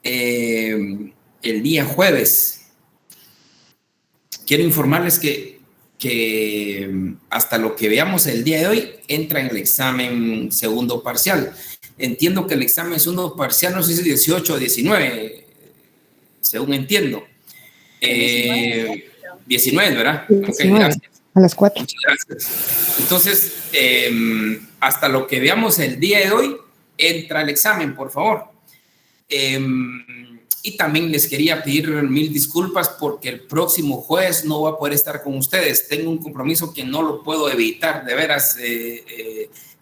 el día jueves. Quiero informarles que hasta lo que veamos el día de hoy entra en el examen segundo parcial. Entiendo que el examen segundo parcial no sé si es 18 o 19, según entiendo. 19, ¿verdad? 19, okay, gracias. A las 4. Muchas gracias. Entonces, hasta lo que veamos el día de hoy entra el examen, por favor. Y también les quería pedir 1000 disculpas porque el próximo jueves no voy a poder estar con ustedes. Tengo un compromiso que no lo puedo evitar. De veras,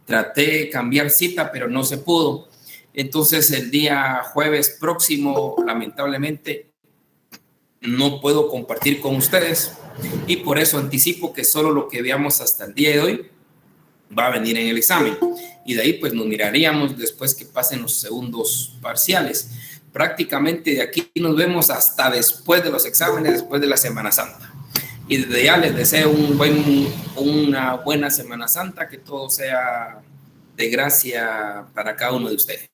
traté de cambiar cita, pero no se pudo. Entonces, el día jueves próximo, lamentablemente, no puedo compartir con ustedes. Y por eso anticipo que solo lo que veamos hasta el día de hoy va a venir en el examen. Y de ahí, pues, nos miraríamos después que pasen los segundos parciales. Prácticamente de aquí nos vemos hasta después de los exámenes, después de la Semana Santa. Y desde ya les deseo una buena Semana Santa, que todo sea de gracia para cada uno de ustedes.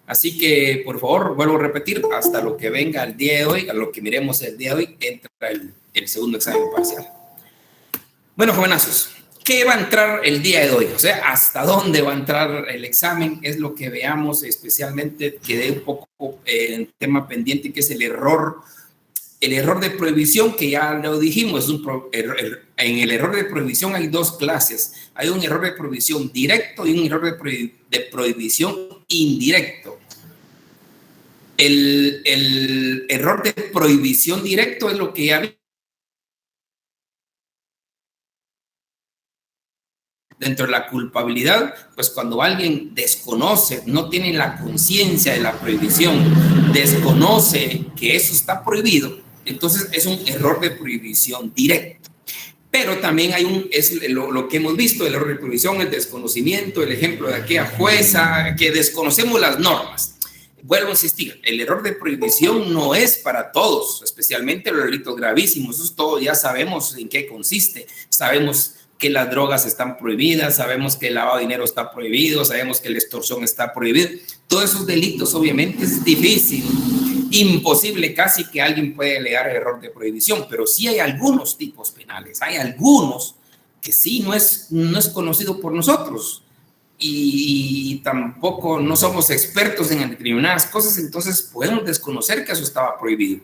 Así que, por favor, vuelvo a repetir, hasta lo que venga el día de hoy, a lo que miremos el día de hoy, entra el segundo examen parcial. Bueno, jovenazos, ¿qué va a entrar el día de hoy? O sea, ¿hasta dónde va a entrar el examen? Es lo que veamos, especialmente quedé un poco en tema pendiente, que es el error de prohibición, que ya lo dijimos. En el error de prohibición hay dos clases. Hay un error de prohibición directo y un error de prohibición indirecto. El error de prohibición directo es lo que ya dentro de la culpabilidad, pues cuando alguien desconoce, no tiene la conciencia de la prohibición, desconoce que eso está prohibido, entonces es un error de prohibición directo. Pero también hay lo que hemos visto, el error de prohibición, el desconocimiento, el ejemplo de aquella jueza, que desconocemos las normas. Vuelvo a insistir, el error de prohibición no es para todos, especialmente los delitos gravísimos. Eso todo ya sabemos en qué consiste, sabemos que las drogas están prohibidas, sabemos que el lavado de dinero está prohibido, sabemos que la extorsión está prohibida. Todos esos delitos obviamente es difícil, imposible casi que alguien pueda alegar error de prohibición, pero sí hay algunos tipos penales, hay algunos que sí no es conocido por nosotros y tampoco no somos expertos en determinadas cosas, entonces podemos desconocer que eso estaba prohibido.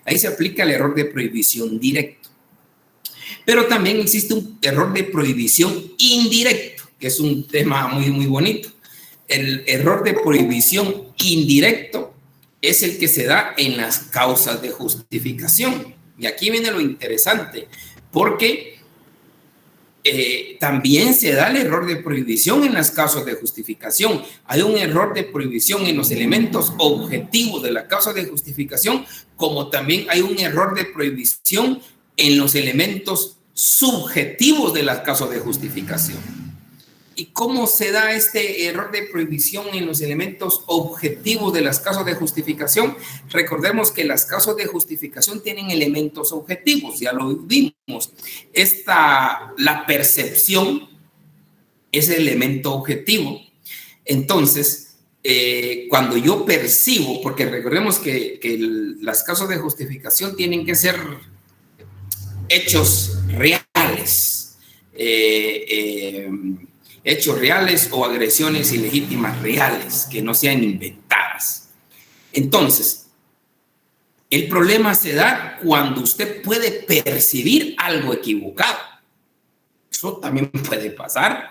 Ahí se aplica el error de prohibición directo. Pero también existe un error de prohibición indirecto, que es un tema muy, muy bonito. El error de prohibición indirecto es el que se da en las causas de justificación. Y aquí viene lo interesante, porque también se da el error de prohibición en las causas de justificación. Hay un error de prohibición en los elementos objetivos de la causa de justificación, como también hay un error de prohibición en los elementos subjetivos de las causas de justificación. ¿Y cómo se da este error de prohibición en los elementos objetivos de las causas de justificación? Recordemos que las causas de justificación tienen elementos objetivos, ya lo vimos. La percepción es el elemento objetivo. Entonces, cuando yo percibo, porque recordemos que las causas de justificación tienen que ser hechos reales, hechos reales o agresiones ilegítimas reales, que no sean inventadas. Entonces, el problema se da cuando usted puede percibir algo equivocado. Eso también puede pasar.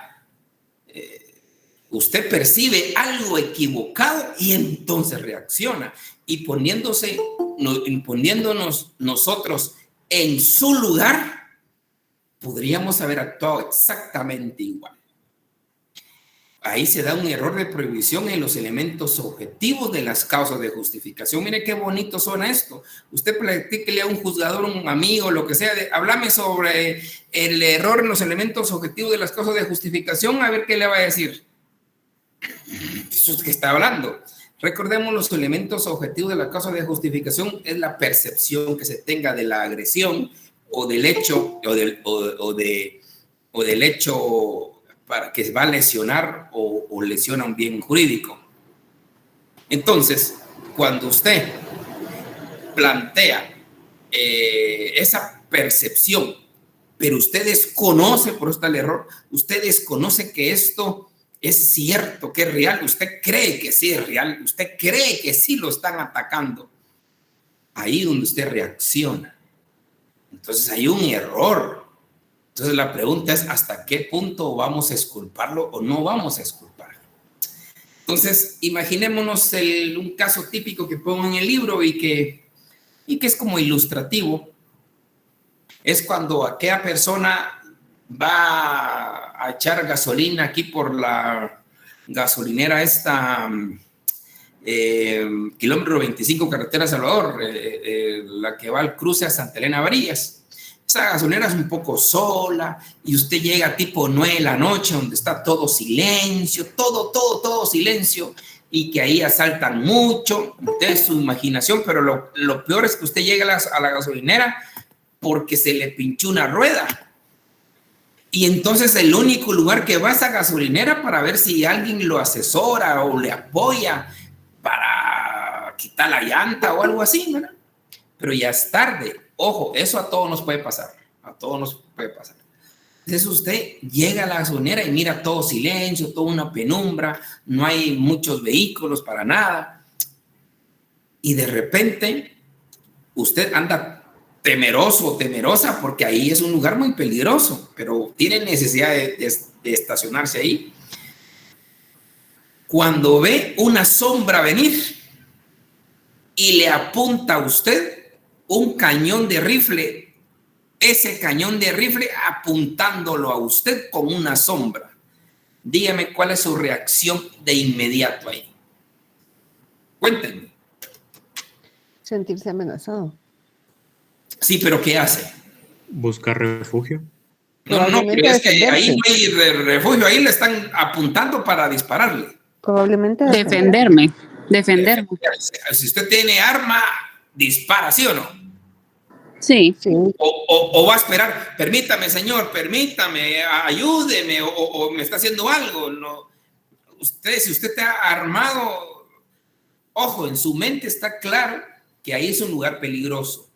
Usted percibe algo equivocado y entonces reacciona. Y poniéndonos nosotros en su lugar, podríamos haber actuado exactamente igual. Ahí se da un error de prohibición en los elementos objetivos de las causas de justificación. Mire qué bonito suena esto. Usted platíquele a un juzgador, un amigo, lo que sea, háblame sobre el error en los elementos objetivos de las causas de justificación, a ver qué le va a decir. Eso es que está hablando. Recordemos, los elementos objetivos de la causa de justificación es la percepción que se tenga de la agresión o del hecho o del hecho para que va a lesionar o lesiona un bien jurídico. Entonces, cuando usted plantea esa percepción, pero usted desconoce, por eso está el error, usted desconoce que esto es cierto, que es real, usted cree que sí es real, usted cree que sí lo están atacando, ahí donde usted reacciona. Entonces hay un error. Entonces la pregunta es, ¿hasta qué punto vamos a exculparlo o no vamos a exculparlo? Entonces, imaginémonos un caso típico que pongo en el libro y que es como ilustrativo. Es cuando aquella persona va a echar gasolina aquí por la gasolinera esta, kilómetro 25, carretera Salvador, la que va al cruce a Santa Elena Varillas. Esa gasolinera es un poco sola y usted llega tipo 9 de la noche donde está todo silencio, todo silencio, y que ahí asaltan mucho. Usted su imaginación, pero lo peor es que usted llega a la gasolinera porque se le pinchó una rueda. Y entonces el único lugar que va a esa gasolinera para ver si alguien lo asesora o le apoya para quitar la llanta o algo así, ¿verdad? Pero ya es tarde. Ojo, eso a todos nos puede pasar. A todos nos puede pasar. Entonces usted llega a la gasolinera y mira todo silencio, toda una penumbra, no hay muchos vehículos para nada. Y de repente usted anda temeroso o temerosa porque ahí es un lugar muy peligroso, pero tiene necesidad de estacionarse ahí. Cuando ve una sombra venir y le apunta a usted un cañón de rifle, ese cañón de rifle apuntándolo a usted con una sombra, dígame cuál es su reacción de inmediato ahí. Cuéntenme. Sentirse amenazado. Sí, pero ¿qué hace? Buscar refugio. No, pero es que ahí no hay refugio, ahí le están apuntando para dispararle. Probablemente defenderme. Si usted tiene arma, dispara, ¿sí o no? Sí. O va a esperar, permítame, señor, permítame, ayúdeme, o me está haciendo algo. No. Si usted está armado, ojo, en su mente está claro que ahí es un lugar peligroso.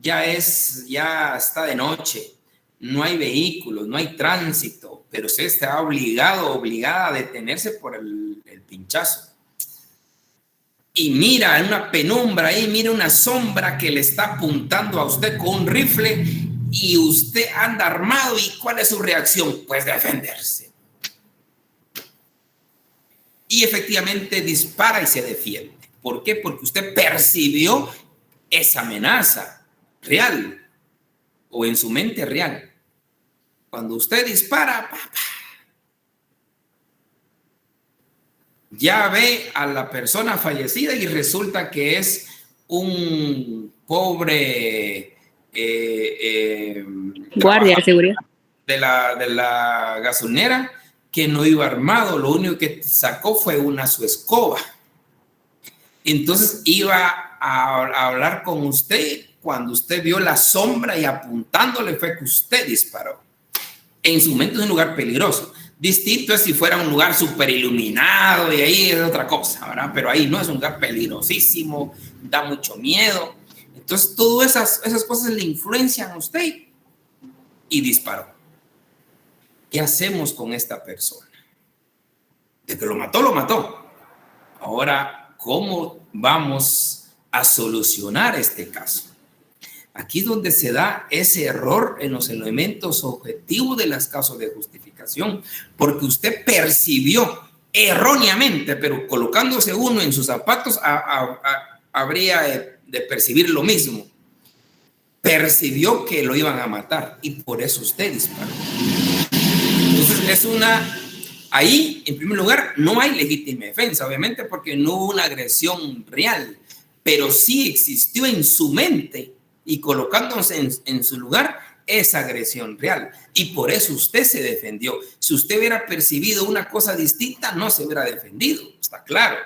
Ya está de noche, no hay vehículos, no hay tránsito, pero usted está obligada a detenerse por el pinchazo. Y mira en una penumbra ahí, mira una sombra que le está apuntando a usted con un rifle y usted anda armado. ¿Y cuál es su reacción? Pues defenderse. Y efectivamente dispara y se defiende. ¿Por qué? Porque usted percibió esa amenaza real o en su mente real. Cuando usted dispara, ya ve a la persona fallecida y resulta que es un pobre guardia de seguridad de la gasolinera que no iba armado, lo único que sacó fue su escoba. Entonces iba a hablar con usted cuando usted vio la sombra y apuntándole fue que usted disparó. En su mente es un lugar peligroso. Distinto es si fuera un lugar súper iluminado y ahí es otra cosa, ¿verdad? Pero ahí no, es un lugar peligrosísimo, da mucho miedo. Entonces, todas esas cosas le influencian a usted y disparó. ¿Qué hacemos con esta persona? De que lo mató. Ahora, ¿cómo vamos a solucionar este caso? Aquí es donde se da ese error en los elementos objetivos de las causas de justificación, porque usted percibió erróneamente, pero colocándose uno en sus zapatos habría de percibir lo mismo. Percibió que lo iban a matar y por eso usted disparó. Entonces ahí, en primer lugar, no hay legítima defensa, obviamente, porque no hubo una agresión real, pero sí existió en su mente y colocándose en su lugar esa agresión real. Y por eso usted se defendió. Si usted hubiera percibido una cosa distinta, no se hubiera defendido, está claro.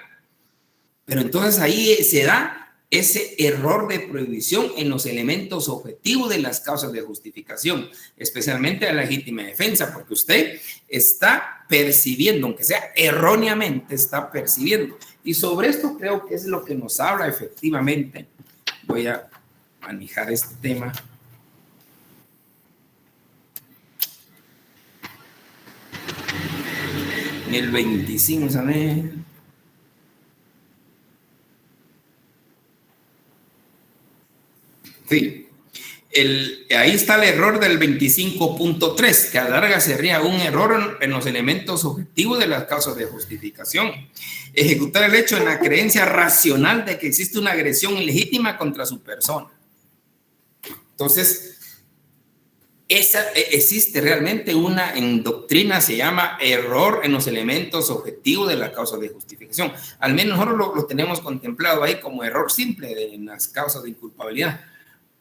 Pero entonces ahí se da ese error de prohibición en los elementos objetivos de las causas de justificación, especialmente la legítima defensa, porque usted está percibiendo, aunque sea erróneamente, está percibiendo Y sobre esto creo que es lo que nos habla efectivamente. Voy a manejar este tema. En el 25, ¿sabes? Sí. Ahí está el error del 25.3, que a la larga sería un error en los elementos objetivos de las causas de justificación. Ejecutar el hecho en la creencia racional de que existe una agresión ilegítima contra su persona. Entonces, existe realmente en doctrina, se llama error en los elementos objetivos de la causa de justificación. Al menos nosotros lo tenemos contemplado ahí como error simple en las causas de inculpabilidad,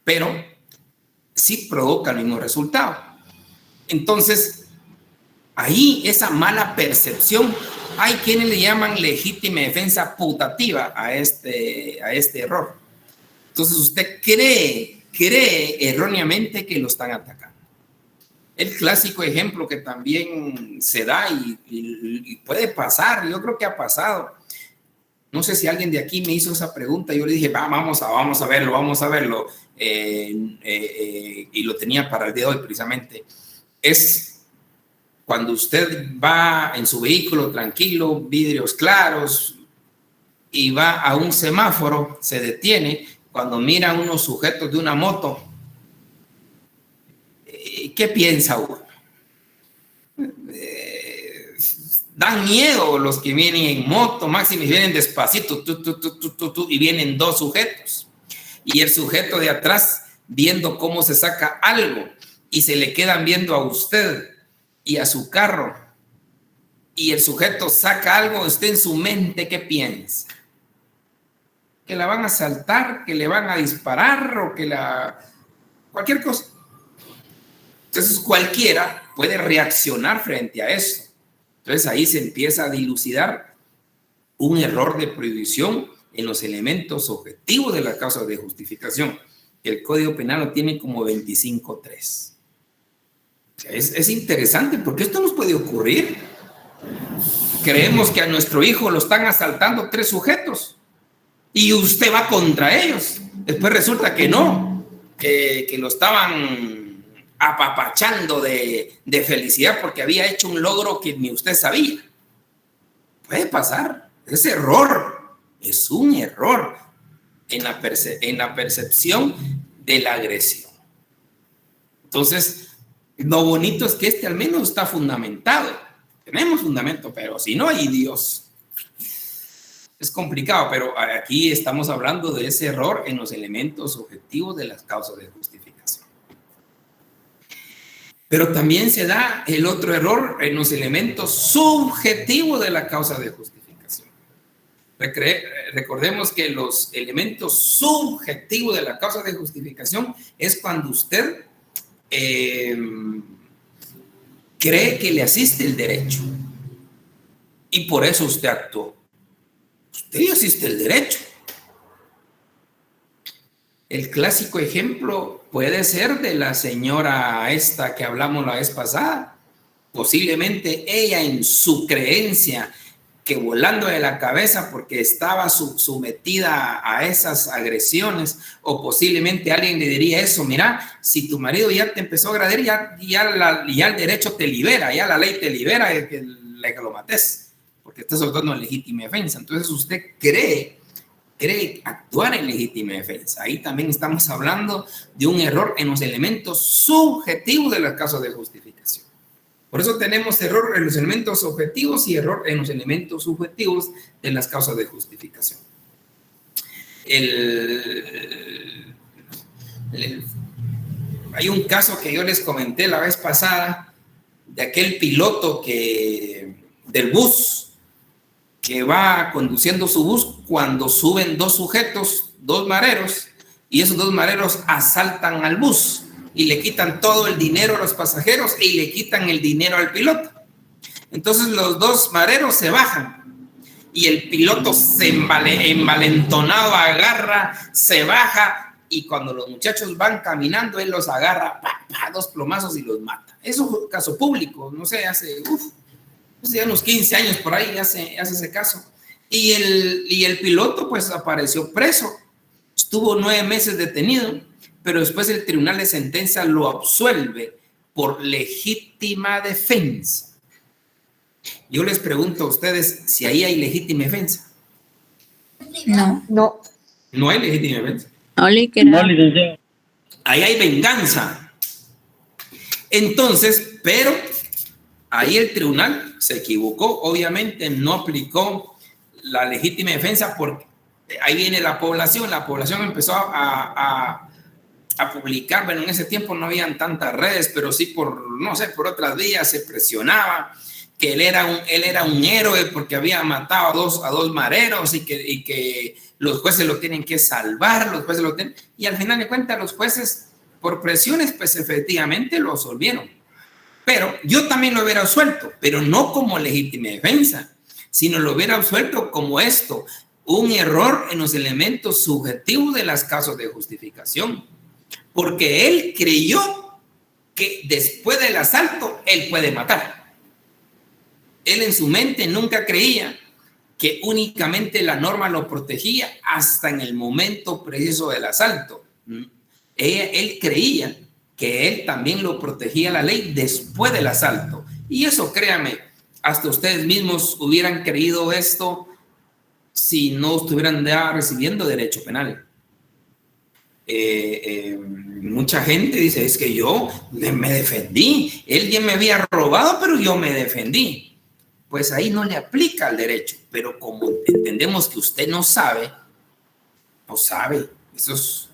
pero sí provoca el mismo resultado. Entonces, ahí esa mala percepción, hay quienes le llaman legítima defensa putativa a este error. Entonces, usted cree erróneamente que lo están atacando. El clásico ejemplo que también se da y puede pasar, yo creo que ha pasado. No sé si alguien de aquí me hizo esa pregunta, yo le dije, vamos a verlo, y lo tenía para el día de hoy precisamente. Es cuando usted va en su vehículo tranquilo, vidrios claros, y va a un semáforo, se detiene, cuando mira a unos sujetos de una moto, ¿qué piensa uno? Dan miedo los que vienen en moto, máximo, y vienen despacito, y vienen dos sujetos. Y el sujeto de atrás viendo cómo se saca algo, y se le quedan viendo a usted y a su carro. Y el sujeto saca algo, usted en su mente, ¿qué piensa? ¿Que la van a asaltar? ¿Que le van a disparar? ¿O que cualquier cosa? Entonces cualquiera puede reaccionar frente a eso. Entonces ahí se empieza a dilucidar un error de prohibición en los elementos objetivos de la causa de justificación. El Código Penal lo tiene como 25.3. Es interesante porque esto nos puede ocurrir. Creemos que a nuestro hijo lo están asaltando 3 sujetos y usted va contra ellos. Después resulta que no, que lo estaban apapachando de felicidad porque había hecho un logro que ni usted sabía. Puede pasar. Es error. Es un error en la percepción de la agresión. Entonces, lo bonito es que al menos está fundamentado. Tenemos fundamento, pero si no hay Dios, es complicado. Pero aquí estamos hablando de ese error en los elementos objetivos de las causas de justificación. Pero también se da el otro error en los elementos subjetivos de la causa de justificación. Recordemos que los elementos subjetivos de la causa de justificación es cuando usted cree que le asiste el derecho y por eso usted actuó. Usted le asiste el derecho. El clásico ejemplo puede ser de la señora esta que hablamos la vez pasada. Posiblemente ella en su creencia que volando de la cabeza porque estaba sometida a esas agresiones, o posiblemente alguien le diría eso: mira, si tu marido ya te empezó a agredir, ya el derecho te libera, ya la ley te libera de que lo mates, porque estás soltando en legítima defensa. Entonces usted cree actuar en legítima defensa. Ahí también estamos hablando de un error en los elementos subjetivos de las causas de justificación. Por eso tenemos error en los elementos objetivos y error en los elementos subjetivos de las causas de justificación. Hay un caso que yo les comenté la vez pasada de aquel piloto del bus que va conduciendo su bus cuando suben 2 sujetos, 2 mareros, y esos 2 mareros asaltan al bus y le quitan todo el dinero a los pasajeros y le quitan el dinero al piloto. Entonces los 2 mareros se bajan y el piloto envalentonado agarra, se baja, y cuando los muchachos van caminando, él los agarra, 2 plomazos y los mata. Eso fue un caso público, no sé, hace unos 15 años por ahí hace ese caso. Y el piloto pues apareció preso, estuvo 9 meses detenido, pero después el tribunal de sentencia lo absuelve por legítima defensa. Yo les pregunto a ustedes si ahí hay legítima defensa. No. No. No hay legítima defensa. No, licenciado. Ahí hay venganza. Entonces, pero ahí el tribunal se equivocó, obviamente no aplicó la legítima defensa porque ahí viene la población empezó a publicar, bueno, en ese tiempo no habían tantas redes, pero sí por otras vías se presionaba que él era un héroe porque había matado a dos mareros y que los jueces lo tienen que salvar, y al final de cuentas los jueces por presiones pues efectivamente lo absolvieron. Pero yo también lo hubiera absuelto, pero no como legítima defensa, sino lo hubiera absuelto como esto, un error en los elementos subjetivos de las causas de justificación, porque él creyó que después del asalto él puede matar. Él en su mente nunca creía que únicamente la norma lo protegía hasta en el momento preciso del asalto. Él creía que él también lo protegía la ley después del asalto. Y eso, créanme, hasta ustedes mismos hubieran creído esto si no estuvieran ya recibiendo derecho penal. Mucha gente dice, es que yo me defendí, él ya me había robado, pero yo me defendí. Pues ahí no le aplica el derecho, pero como entendemos que usted no sabe, eso es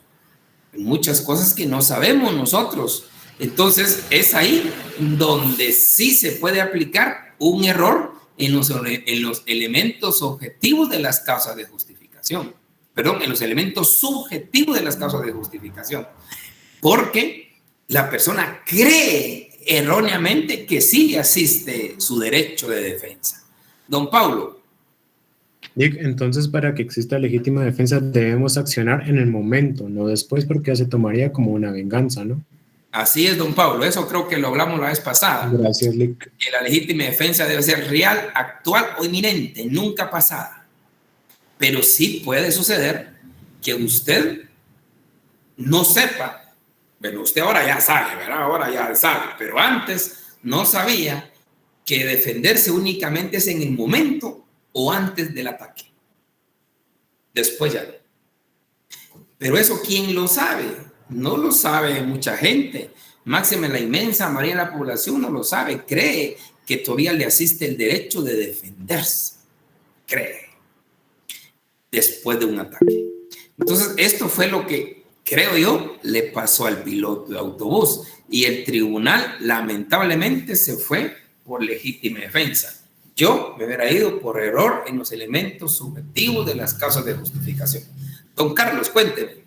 muchas cosas que no sabemos nosotros. Entonces es ahí donde sí se puede aplicar un error en los elementos objetivos de las causas de justificación. Perdón, en los elementos subjetivos de las causas de justificación. Porque la persona cree erróneamente que sí le asiste su derecho de defensa. Don Paulo. Dick, entonces para que exista legítima defensa debemos accionar en el momento, no después, porque ya se tomaría como una venganza, ¿no? Así es, don Paulo. Eso creo que lo hablamos la vez pasada. Gracias, Lick. Que la legítima defensa debe ser real, actual o inminente, nunca pasada. Pero sí puede suceder que usted no sepa. Bueno, usted ahora ya sabe, ¿verdad? Ahora ya sabe, pero antes no sabía que defenderse únicamente es en el momento o antes del ataque. Después ya no. Pero eso, ¿quién lo sabe? No lo sabe mucha gente. Máxime la inmensa mayoría de la población no lo sabe. Cree que todavía le asiste el derecho de defenderse. Cree. Después de un ataque. Entonces, esto fue lo que creo yo, le pasó al piloto de autobús y el tribunal lamentablemente se fue por legítima defensa. Yo me hubiera ido por error en los elementos subjetivos de las causas de justificación. Don Carlos, cuénteme.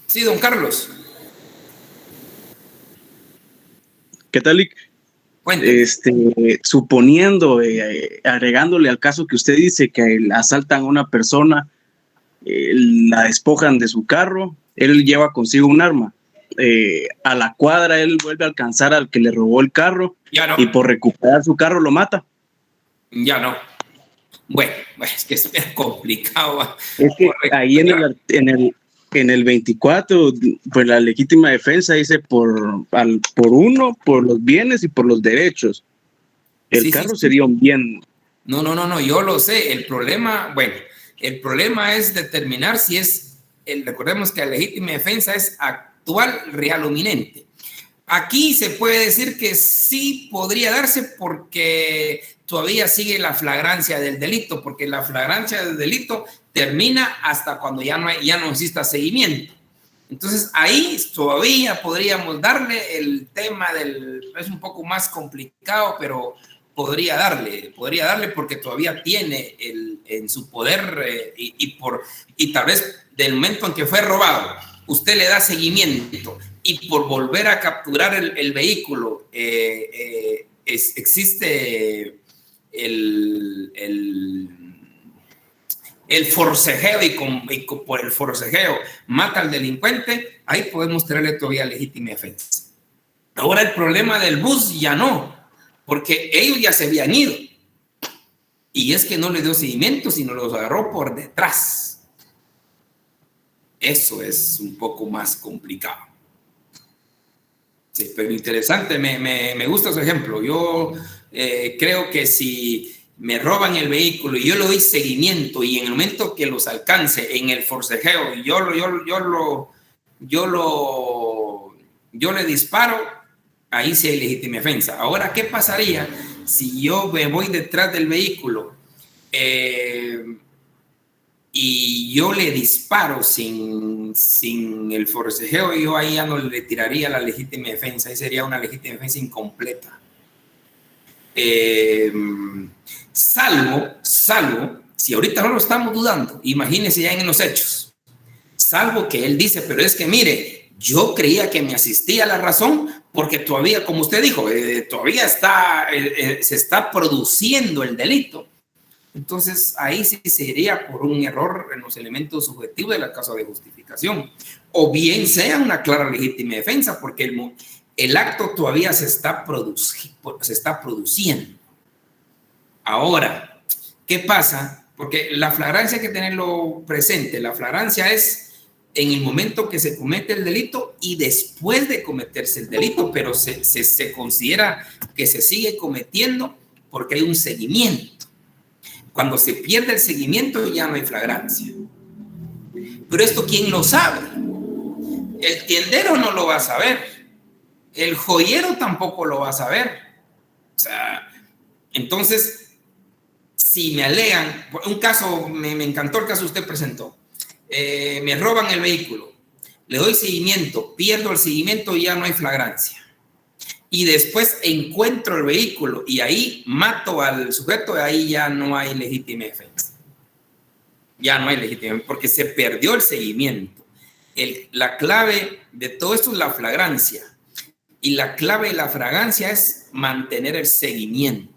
Sí, don Carlos. ¿Qué tal, Lick? Suponiendo, agregándole al caso que usted dice que asaltan a una persona, la despojan de su carro, él lleva consigo un arma, a la cuadra él vuelve a alcanzar al que le robó el carro no. Y por recuperar su carro lo mata. Ya no. Bueno, es que es complicado. Es que ahí en el 24, pues la legítima defensa dice por uno, por los bienes y por los derechos. El carro sería un bien. No, yo lo sé. El problema es determinar si es, recordemos que la legítima defensa es actual, real o inminente. Aquí se puede decir que sí podría darse porque todavía sigue la flagrancia del delito, porque la flagrancia del delito termina hasta cuando ya no exista seguimiento. Entonces ahí todavía podríamos darle el tema es un poco más complicado, pero podría darle porque todavía tiene en su poder y tal vez del momento en que fue robado, usted le da seguimiento y por volver a capturar el vehículo existe el forcejeo y por el forcejeo mata al delincuente, ahí podemos traerle todavía legítima defensa. Ahora el problema del bus ya no, porque ellos ya se habían ido. Y es que no le dio seguimiento, sino los agarró por detrás. Eso es un poco más complicado. Sí, pero interesante, me gusta su ejemplo. Yo creo que si me roban el vehículo y yo le doy seguimiento y en el momento que los alcance en el forcejeo, yo le disparo, ahí sí hay legítima defensa. Ahora, ¿qué pasaría si yo me voy detrás del vehículo y yo le disparo sin el forcejeo? Yo ahí ya no le tiraría la legítima defensa, ahí sería una legítima defensa incompleta. Salvo, si ahorita no lo estamos dudando, imagínense ya en los hechos, salvo que él dice, pero es que mire, yo creía que me asistía la razón porque todavía, como usted dijo, todavía se está produciendo el delito. Entonces, ahí sí sería por un error en los elementos subjetivos de la causa de justificación. O bien sea una clara legítima defensa, porque el acto todavía se está produciendo. Ahora, ¿qué pasa? Porque la flagrancia hay que tenerlo presente. La flagrancia es en el momento que se comete el delito y después de cometerse el delito, pero se considera que se sigue cometiendo porque hay un seguimiento. Cuando se pierde el seguimiento ya no hay flagrancia. Pero esto, ¿quién lo sabe? El tiendero no lo va a saber. El joyero tampoco lo va a saber. O sea, entonces, si me alegan, un caso, me encantó el caso que usted presentó. Me roban el vehículo, le doy seguimiento, pierdo el seguimiento y ya no hay flagrancia. Y después encuentro el vehículo y ahí mato al sujeto, y ahí ya no hay legítima defensa. Ya no hay legítima defensa porque se perdió el seguimiento. La clave de todo esto es la flagrancia. Y la clave de la flagrancia es mantener el seguimiento.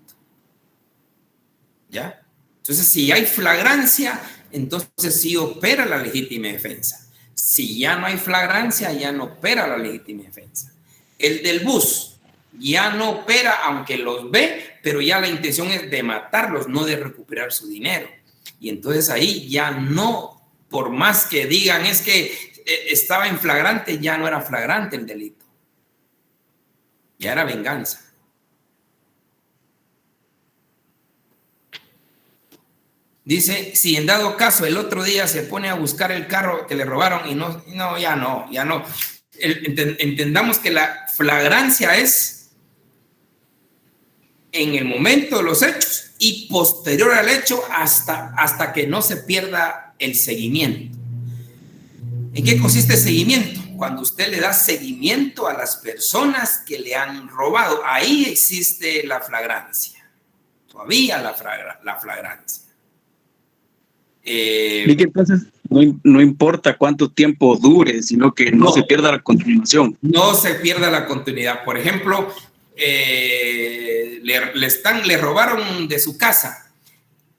¿Ya? Entonces, si hay flagrancia, entonces sí opera la legítima defensa. Si ya no hay flagrancia, ya no opera la legítima defensa. El del bus ya no opera, aunque los ve, pero ya la intención es de matarlos, no de recuperar su dinero. Y entonces ahí ya no, por más que digan es que estaba en flagrante, ya no era flagrante el delito. Ya era venganza. Dice, si en dado caso el otro día se pone a buscar el carro que le robaron y ya no. Entendamos que la flagrancia es en el momento de los hechos y posterior al hecho hasta que no se pierda el seguimiento. ¿En qué consiste el seguimiento? Cuando usted le da seguimiento a las personas que le han robado, ahí existe la flagrancia. Todavía la flagrancia. Y que entonces no importa cuánto tiempo dure, sino que no se pierda la continuación. No se pierda la continuidad. Por ejemplo, le robaron de su casa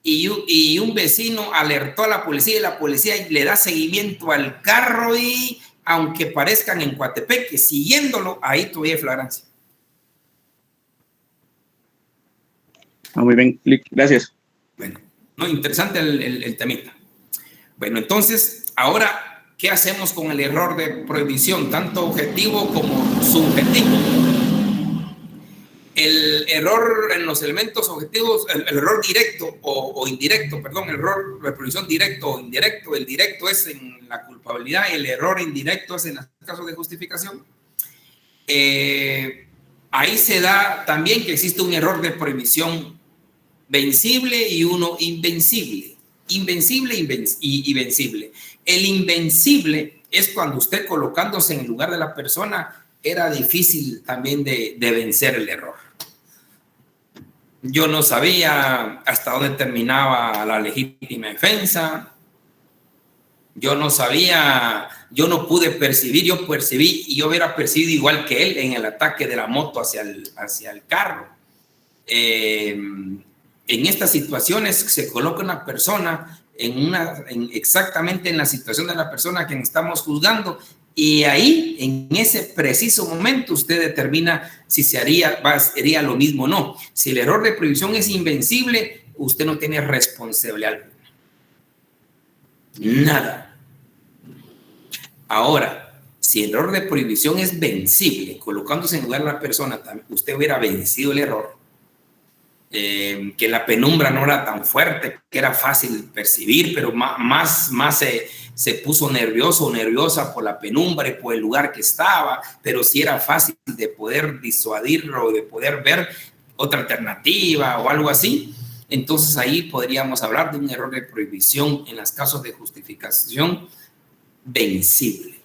y un vecino alertó a la policía y la policía le da seguimiento al carro y aunque parezcan en Coatepeque, siguiéndolo, ahí todavía hay flagrancia. Muy bien, gracias. Bueno, no, interesante el temita. Bueno, entonces, ahora, ¿qué hacemos con el error de prohibición, tanto objetivo como subjetivo? El error en los elementos objetivos, el error directo o indirecto, perdón, el error de prohibición directo o indirecto, el directo es en la culpabilidad y el error indirecto es en los casos de justificación. Ahí se da también que existe un error de prohibición vencible y uno invencible. Invencible y vencible. El invencible es cuando usted colocándose en el lugar de la persona era difícil también de vencer el error. Yo no sabía hasta dónde terminaba la legítima defensa. Yo no sabía, yo no pude percibir, yo percibí y yo hubiera percibido igual que él en el ataque de la moto hacia el carro. En estas situaciones se coloca una persona exactamente en la situación de la persona a quien estamos juzgando, y ahí, en ese preciso momento, usted determina si sería lo mismo o no. Si el error de prohibición es invencible, usted no tiene responsabilidad alguna. Nada. Ahora, si el error de prohibición es vencible, colocándose en lugar de la persona, usted hubiera vencido el error, que la penumbra no era tan fuerte, que era fácil percibir, pero más se puso nervioso o nerviosa por la penumbra y por el lugar que estaba, pero sí era fácil de poder disuadirlo o de poder ver otra alternativa o algo así. Entonces ahí podríamos hablar de un error de prohibición en los casos de justificación vencible.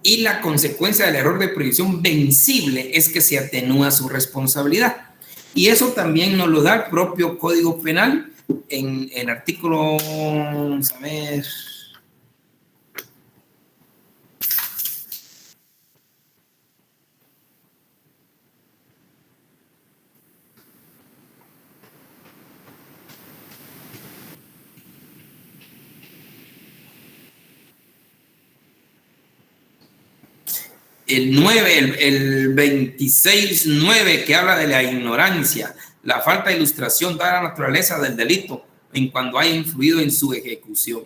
Y la consecuencia del error de prohibición vencible es que se atenúa su responsabilidad. Y eso también nos lo da el propio Código Penal en el artículo, vamos a ver, el 26.9, que habla de la ignorancia, la falta de ilustración da la naturaleza del delito en cuanto haya influido en su ejecución.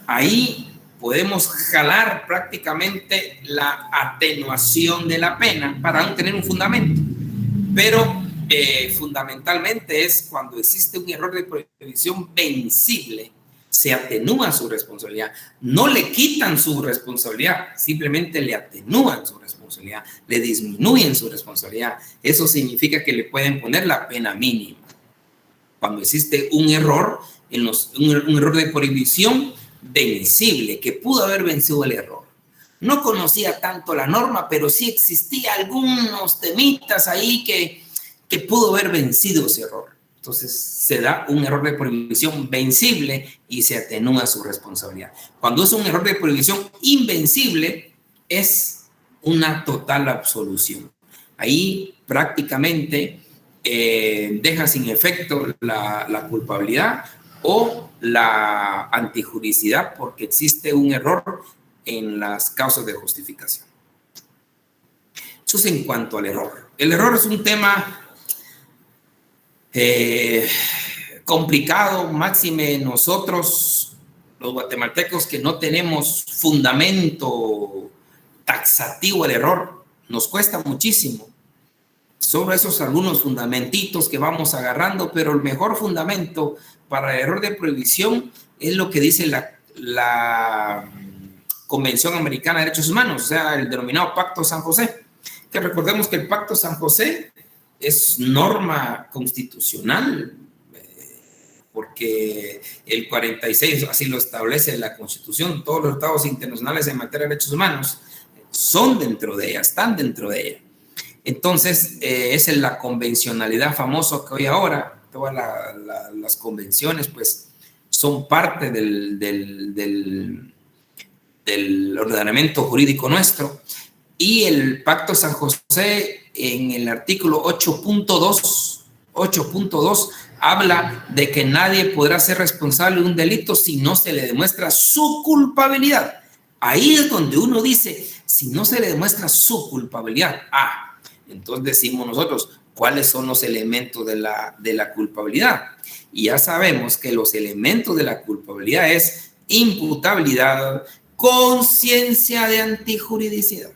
Ahí podemos jalar prácticamente la atenuación de la pena para no tener un fundamento, pero fundamentalmente es cuando existe un error de prohibición vencible, se atenúa su responsabilidad, no le quitan su responsabilidad, simplemente le atenúan su responsabilidad, le disminuyen su responsabilidad. Eso significa que le pueden poner la pena mínima. Cuando existe un error, un error de prohibición vencible, que pudo haber vencido el error. No conocía tanto la norma, pero sí existía algunos temitas ahí que pudo haber vencido ese error. Entonces se da un error de prohibición vencible y se atenúa su responsabilidad. Cuando es un error de prohibición invencible, es una total absolución. Ahí prácticamente deja sin efecto la culpabilidad o la antijuricidad porque existe un error en las causas de justificación. Eso es en cuanto al error. El error es un tema complicado, máxime nosotros, los guatemaltecos, que no tenemos fundamento taxativo al error, nos cuesta muchísimo. Sobre esos algunos fundamentitos que vamos agarrando, pero el mejor fundamento para el error de prohibición es lo que dice la Convención Americana de Derechos Humanos, o sea, el denominado Pacto San José, que recordemos que el Pacto San José es norma constitucional, porque el 46 así lo establece la Constitución. Todos los tratados internacionales en materia de derechos humanos son dentro de ella, están dentro de ella. Entonces, esa es la convencionalidad famosa que hoy ahora, todas las convenciones, pues, son parte del ordenamiento jurídico nuestro. Y el Pacto San José, en el artículo 8.2, habla de que nadie podrá ser responsable de un delito si no se le demuestra su culpabilidad. Ahí es donde uno dice, si no se le demuestra su culpabilidad, entonces decimos nosotros, ¿cuáles son los elementos de la culpabilidad? Y ya sabemos que los elementos de la culpabilidad es imputabilidad, conciencia de antijuridicidad.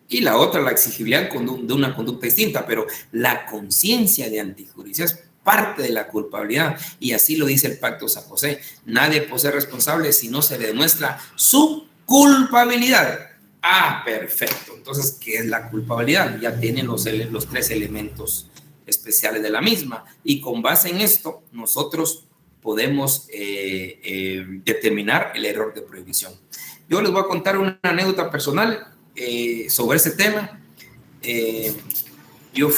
Y la otra, la exigibilidad de una conducta distinta, pero la conciencia de antijuridicidad es parte de la culpabilidad, y así lo dice el Pacto San José. Nadie puede ser responsable si no se le demuestra su culpabilidad. Perfecto. Entonces, ¿qué es la culpabilidad? Ya tienen los tres elementos especiales de la misma, y con base en esto, nosotros podemos determinar el error de prohibición. Yo les voy a contar una anécdota personal sobre ese tema. Yo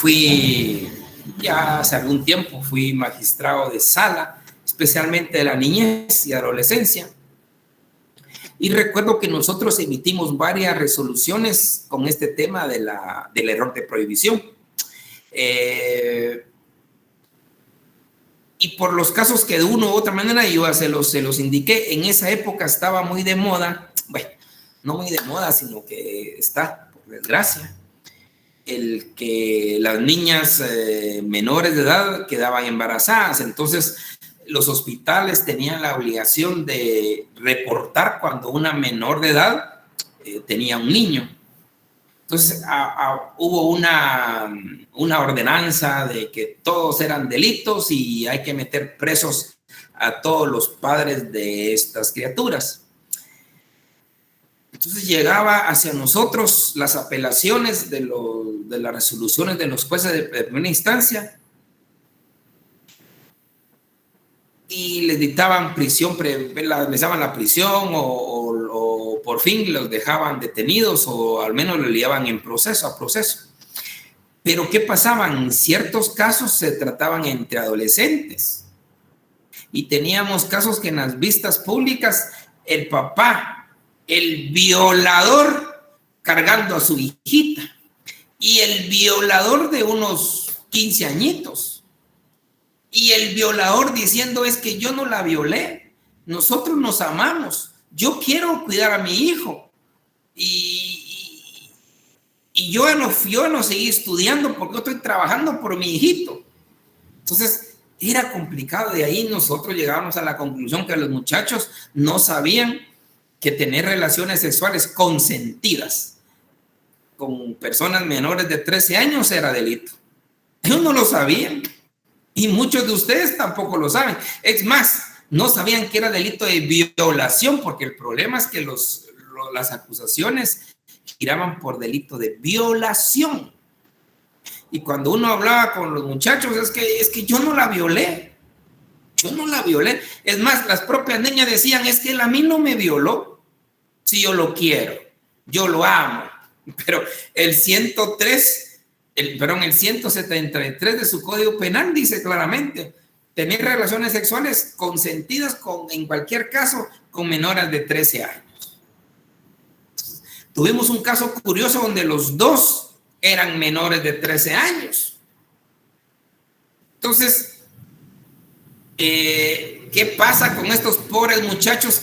ya hace algún tiempo, fui magistrado de sala, especialmente de la niñez y adolescencia, y recuerdo que nosotros emitimos varias resoluciones con este tema del Y por los casos que de una u otra manera yo se los indiqué, en esa época estaba muy de moda, bueno, no muy de moda, sino que está, por desgracia, el que las niñas menores de edad quedaban embarazadas. Entonces los hospitales tenían la obligación de reportar cuando una menor de edad tenía un niño. Entonces hubo una ordenanza de que todos eran delitos y hay que meter presos a todos los padres de estas criaturas. Entonces llegaba hacia nosotros las apelaciones de las resoluciones de los jueces de primera instancia y les dictaban prisión, les daban la prisión o por fin los dejaban detenidos o al menos los llevaban a proceso. Pero ¿qué pasaba? En ciertos casos se trataban entre adolescentes y teníamos casos que en las vistas públicas el papá, el violador cargando a su hijita y el violador de unos 15 añitos y el violador diciendo es que yo no la violé, nosotros nos amamos, yo quiero cuidar a mi hijo y yo no seguí estudiando porque yo estoy trabajando por mi hijito. Entonces era complicado. De ahí nosotros llegábamos a la conclusión que los muchachos no sabían que tener relaciones sexuales consentidas con personas menores de 13 años era delito. Ellos no lo sabían y muchos de ustedes tampoco lo saben. Es más, no sabían que era delito de violación, porque el problema es que las acusaciones giraban por delito de violación. Y cuando uno hablaba con los muchachos, es que yo no la violé. Yo no la violé. Es más, las propias niñas decían, es que él a mí no me violó. Si yo lo quiero, yo lo amo. Pero el 173 de su Código Penal dice claramente, tener relaciones sexuales consentidas en cualquier caso con menores de 13 años. Tuvimos un caso curioso donde los dos eran menores de 13 años. Entonces, ¿qué pasa con estos pobres muchachos?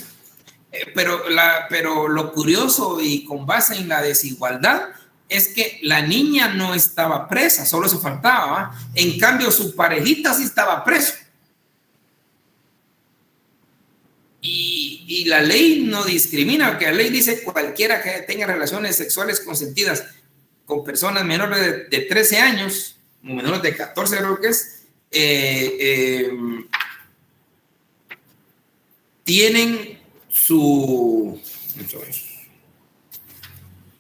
Pero lo curioso y con base en la desigualdad es que la niña no estaba presa, solo eso faltaba, ¿va? En cambio su parejita sí estaba preso. Y la ley no discrimina, porque la ley dice cualquiera que tenga relaciones sexuales consentidas con personas menores de 13 años, o menores de 14 creo que es, tienen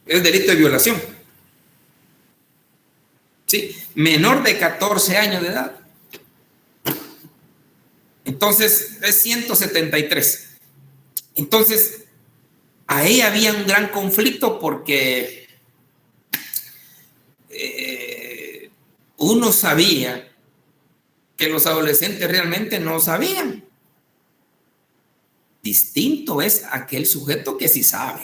es delito de violación. Sí, menor de 14 años de edad. Entonces es 173. Entonces ahí había un gran conflicto porque uno sabía que los adolescentes realmente no sabían. Distinto es aquel sujeto que sí sabe.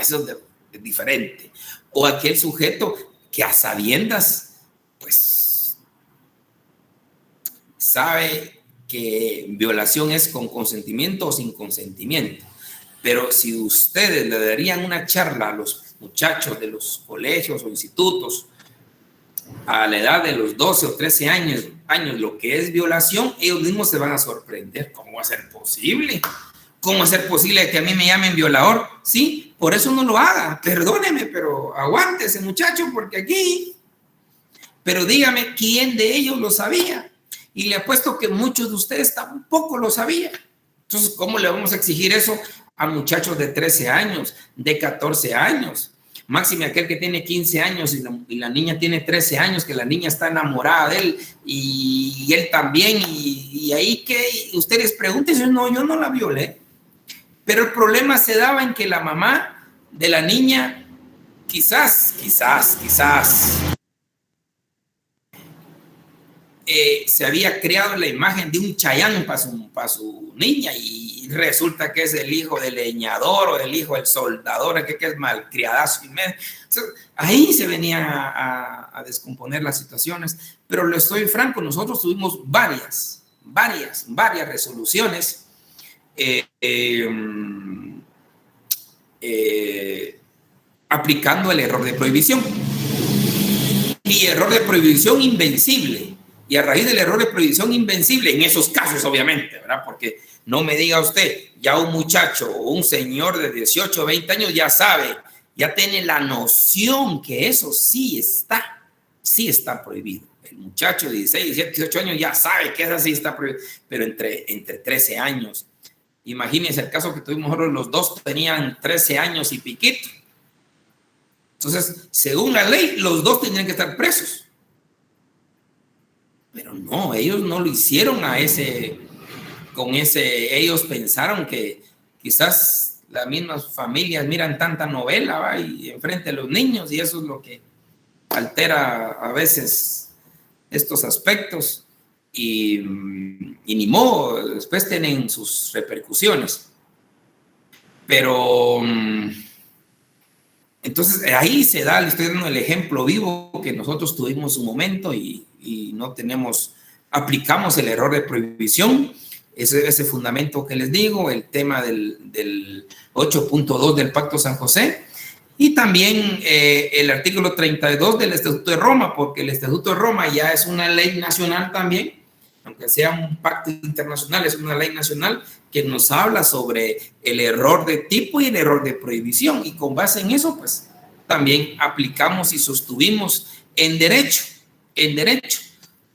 Eso es diferente. O aquel sujeto que a sabiendas, pues, sabe que violación es con consentimiento o sin consentimiento. Pero si ustedes le darían una charla a los muchachos de los colegios o institutos a la edad de los 12 o 13 años lo que es violación, ellos mismos se van a sorprender. ¿Cómo va a ser posible? ¿Cómo va a ser posible que a mí me llamen violador? Sí, por eso no lo haga. Perdóneme, pero aguántese, muchacho, porque aquí... Pero dígame, ¿quién de ellos lo sabía? Y le apuesto que muchos de ustedes tampoco lo sabían. Entonces, ¿cómo le vamos a exigir eso a muchachos de 13 años, de 14 años? Máxime aquel que tiene 15 años y la niña tiene 13 años, que la niña está enamorada de él y él también. Y ahí que ustedes pregunten, no, yo no la violé. Pero el problema se daba en que la mamá de la niña quizás se había creado la imagen de un Chayán para su niña y resulta que es el hijo del leñador o el hijo del soldador, que es malcriadazo y medio. Ahí se venían a descomponer las situaciones, pero lo estoy franco, nosotros tuvimos varias resoluciones aplicando el error de prohibición. Y error de prohibición invencible. Y a raíz del error de prohibición invencible, en esos casos obviamente, ¿verdad? Porque no me diga usted, ya un muchacho o un señor de 18 o 20 años ya sabe, ya tiene la noción que eso sí está prohibido. El muchacho de 16, 17, 18 años ya sabe que eso sí está prohibido, pero entre 13 años. Imagínense el caso que tuvimos nosotros, los dos tenían 13 años y piquito. Entonces, según la ley, los dos tendrían que estar presos. Pero no, ellos no lo hicieron ellos pensaron que quizás las mismas familias miran tanta novela, ¿va? Y enfrente a los niños, y eso es lo que altera a veces estos aspectos. Y ni modo, después tienen sus repercusiones. Pero entonces ahí se da, le estoy dando el ejemplo vivo que nosotros tuvimos un momento y no aplicamos el error de prohibición, ese fundamento que les digo, el tema del 8.2 del Pacto San José, y también el artículo 32 del Estatuto de Roma, porque el Estatuto de Roma ya es una ley nacional también, aunque sea un pacto internacional, es una ley nacional que nos habla sobre el error de tipo y el error de prohibición, y con base en eso, pues, también aplicamos y sostuvimos en derecho,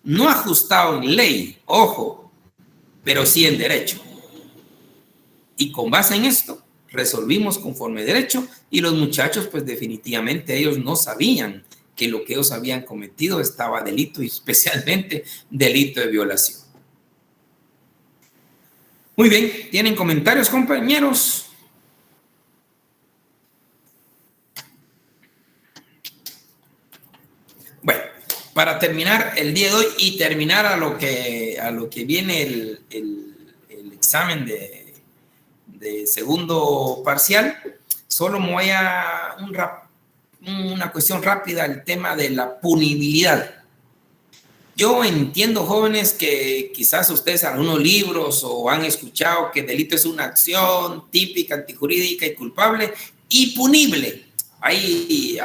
no ajustado en ley, ojo, pero sí en derecho. Y con base en esto, resolvimos conforme derecho, y los muchachos, pues definitivamente ellos no sabían que lo que ellos habían cometido estaba delito, y especialmente delito de violación. Muy bien, ¿tienen comentarios, compañeros? Bueno, para terminar el día de hoy y terminar a lo que viene el examen de segundo parcial, solo me voy a una cuestión rápida, el tema de la punibilidad. Yo entiendo, jóvenes, que quizás ustedes algunos libros o han escuchado que delito es una acción típica, antijurídica y culpable y punible. Hay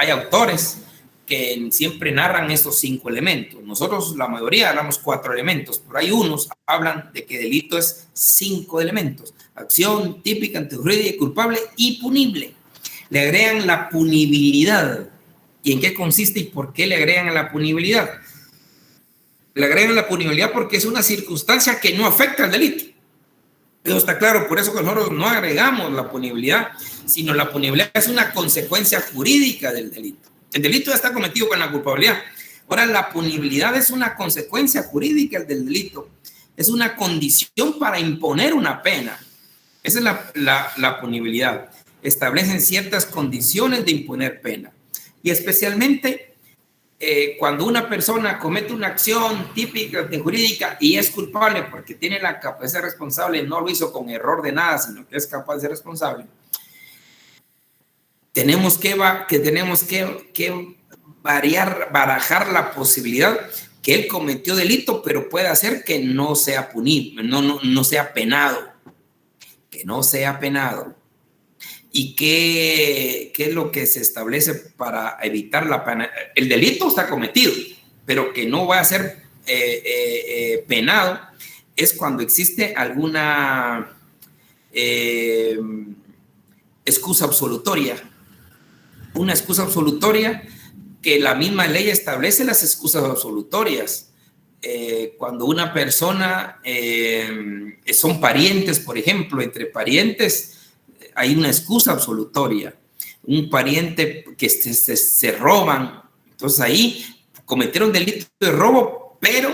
autores que siempre narran esos 5 elementos. Nosotros, la mayoría, hablamos 4 elementos, pero hay unos hablan de que delito es 5 elementos: acción típica, antijurídica y culpable y punible. Le agregan la punibilidad. ¿Y en qué consiste y por qué le agregan la punibilidad? Le agregan la punibilidad porque es una circunstancia que no afecta al delito. Eso está claro, por eso que nosotros no agregamos la punibilidad, sino la punibilidad es una consecuencia jurídica del delito. El delito ya está cometido con la culpabilidad. Ahora, la punibilidad es una consecuencia jurídica del delito. Es una condición para imponer una pena. Esa es la punibilidad. Establecen ciertas condiciones de imponer pena. Y especialmente cuando una persona comete una acción típica de jurídica y es culpable porque tiene la capacidad responsable, no lo hizo con error de nada, sino que es capaz de ser responsable, tenemos que barajar la posibilidad que él cometió delito, pero puede hacer que no sea punible, no sea penado, que no sea penado. ¿Y qué es lo que se establece para evitar la pena? El delito está cometido, pero que no va a ser penado es cuando existe alguna excusa absolutoria. Una excusa absolutoria que la misma ley establece las excusas absolutorias. Cuando una persona son parientes, por ejemplo, entre parientes, hay una excusa absolutoria. Un pariente que se roban, entonces ahí cometieron delito de robo, pero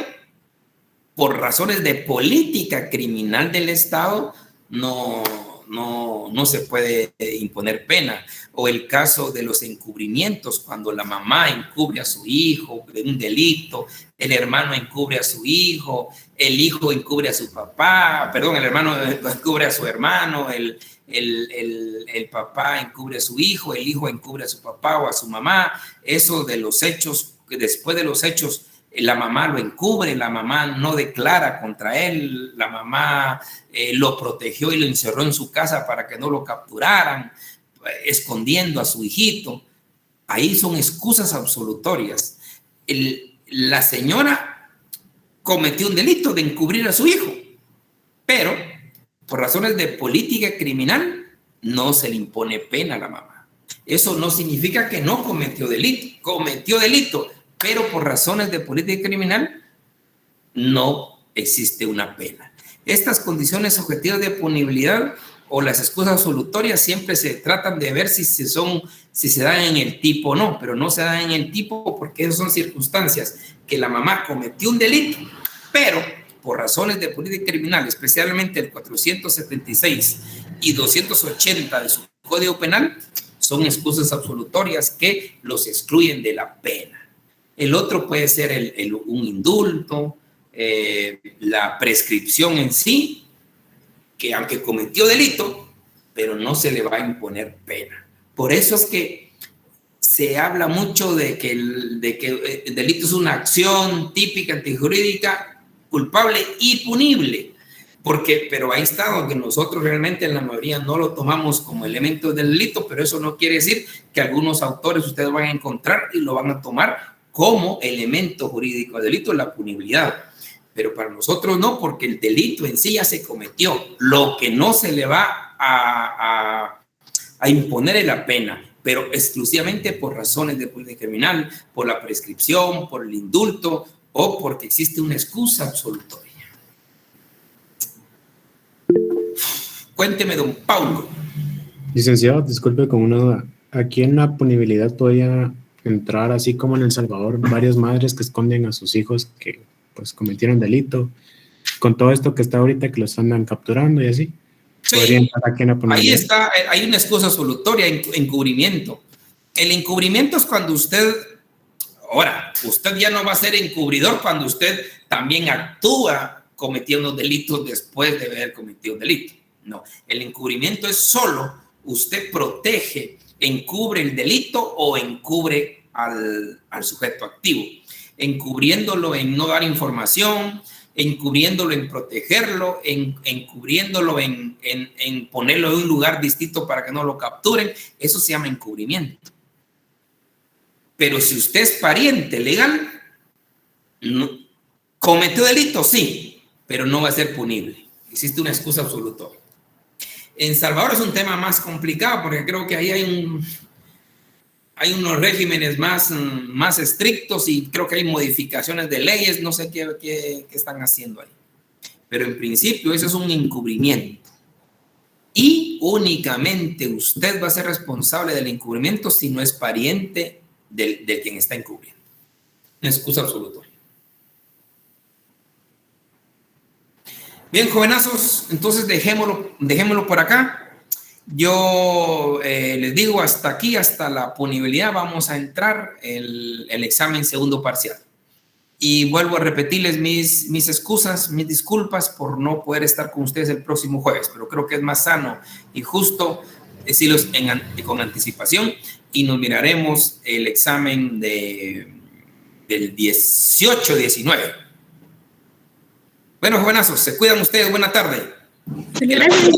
por razones de política criminal del Estado no no se puede imponer pena. O el caso de los encubrimientos, cuando la mamá encubre a su hijo de un delito, el hermano encubre a su hijo, el hijo encubre a su papá, perdón, el hermano encubre a su hermano, el papá encubre a su hijo, el hijo encubre a su papá o a su mamá. Eso de los hechos, después de los hechos, la mamá lo encubre, la mamá no declara contra él, la mamá lo protegió y lo encerró en su casa para que no lo capturaran, escondiendo a su hijito. Ahí son excusas absolutorias. La señora cometió un delito de encubrir a su hijo, pero por razones de política criminal no se le impone pena a la mamá. Eso no significa que no cometió delito, pero por razones de política criminal no existe una pena. Estas condiciones objetivas de punibilidad o las excusas absolutorias siempre se tratan de ver si se dan en el tipo o no, pero no se dan en el tipo porque esas son circunstancias que la mamá cometió un delito, pero por razones de política criminal, especialmente el 476 y 280 de su Código Penal, son excusas absolutorias que los excluyen de la pena. El otro puede ser un indulto, la prescripción en sí, que aunque cometió delito, pero no se le va a imponer pena. Por eso es que se habla mucho de que el delito es una acción típica antijurídica, culpable y punible. Pero ahí está donde nosotros realmente en la mayoría no lo tomamos como elemento del delito, pero eso no quiere decir que algunos autores ustedes van a encontrar y lo van a tomar como elemento jurídico del delito, la punibilidad. Pero para nosotros no, porque el delito en sí ya se cometió. Lo que no se le va a imponer es la pena, pero exclusivamente por razones de política criminal, por la prescripción, por el indulto o porque existe una excusa absolutoria. Cuénteme, don Paulo. Licenciado, disculpe con una duda. Aquí en la punibilidad podía entrar, así como en El Salvador, varias madres que esconden a sus hijos que pues cometieron delito, con todo esto que está ahorita, que los andan capturando y así. Sí, ahí está, hay una excusa absolutoria, encubrimiento. El encubrimiento es cuando usted ya no va a ser encubridor cuando usted también actúa cometiendo delitos después de haber cometido un delito. No, el encubrimiento es solo usted protege, encubre el delito o encubre al sujeto activo, encubriéndolo en no dar información, encubriéndolo en protegerlo, encubriéndolo en ponerlo en un lugar distinto para que no lo capturen. Eso se llama encubrimiento. Pero si usted es pariente legal, no, cometió delito, sí, pero no va a ser punible. Existe una excusa absolutoria. En Salvador es un tema más complicado porque creo que ahí hay unos regímenes más estrictos y creo que hay modificaciones de leyes, no sé qué están haciendo ahí. Pero en principio eso es un encubrimiento. Y únicamente usted va a ser responsable del encubrimiento si no es pariente de quien está encubriendo. Una excusa absolutoria. Bien, jovenazos, entonces dejémoslo por acá. Yo les digo hasta aquí, hasta la punibilidad, vamos a entrar el examen segundo parcial. Y vuelvo a repetirles mis excusas, mis disculpas por no poder estar con ustedes el próximo jueves, pero creo que es más sano y justo decirlos con anticipación y nos miraremos el examen del 18-19. Bueno, jovenazos, se cuidan ustedes. Buena tarde. Gracias.